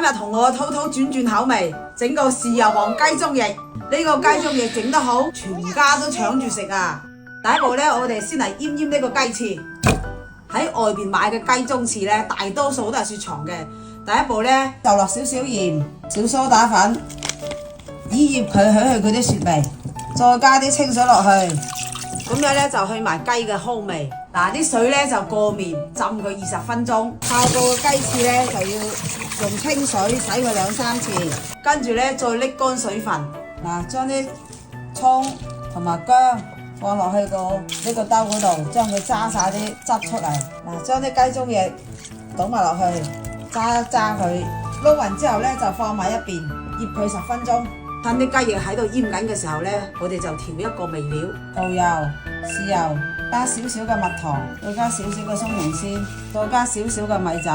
日同我偷偷轉口味，整個豉油皇雞中翼。呢個雞中翼整得好，全家都搶住食啊！第一步呢，我哋先嚟醃醃呢個雞翅。喺外邊買嘅雞中翅呢，大多數都係雪藏嘅。第一步呢，就落少少鹽、少蘇打粉，醃佢去佢啲雪味，再加啲清水落去，咁樣呢，就去埋雞嘅糠味。嗱，啲水呢就過面，浸佢20分鐘。泡過嘅雞翅呢，就要用清水洗佢2-3次，跟住呢，再瀝乾水分。嗱，將啲葱同埋薑放落去呢個兜嗰度，將佢揸晒啲汁出嚟。嗱，將啲雞中翼倒埋落去，揸一揸佢，撈勻之後呢，就放埋一邊，醃佢10分鐘。趁啲雞翼喺度醃緊嘅時候呢，我哋就調一個味料：蠔油、豉油，加少少嘅蜜糖，再加少少嘅松茸絲，再加少少嘅米酒。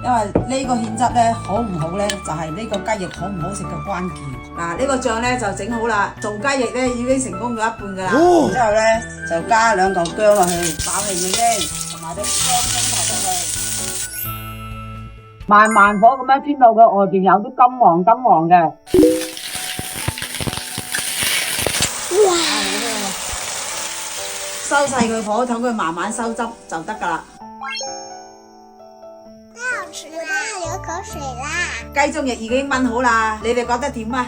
因為呢個芡汁呢，好唔好呢？就係呢個雞翼好唔好食嘅關鍵。嗱，呢個醬呢就整好啦，做雞翼呢已經成功咗一半㗎啦。之後呢，就加2嚿薑落去，爆氣已經，同埋啲薑葱頭落去，慢火咁樣煎到佢外邊有啲金黃嘅。哇！收細佢火，等佢慢慢收汁就得㗎啦。太好吃啦，流口水啦！雞中翼已經炆好啦，你哋覺得點啊？